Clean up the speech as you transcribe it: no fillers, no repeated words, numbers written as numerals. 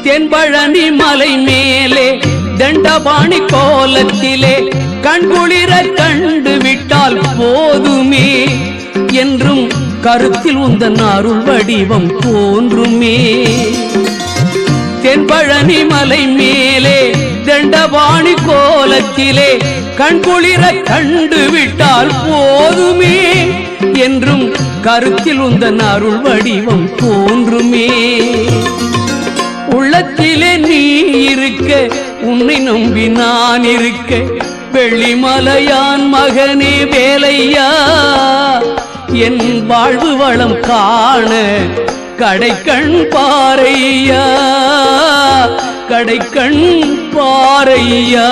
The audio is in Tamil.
தென்பழனி மலை மேலே தண்டபாணி கோலத்திலே கண்குளிர கண்டு விட்டால் போதுமே என்றும் கருத்தில் உந்தன் அருள் வடிவம் தோன்றுமே. தென்பழனி மலை மேலே தண்டபாணி கோலத்திலே கண்குளிர கண்டு விட்டால் போதுமே என்றும் கருத்தில் உந்தன் அருள் வடிவம் தோன்றுமே. உள்ளத்திலே நீ இருக்க உன்னை நம்பி நான் இருக்க வெள்ளிமலையான் மகனே வேலையா என் வாழ்வு வளம் காண கடைக்கண் பாரையா கடைக்கண் பாரையா.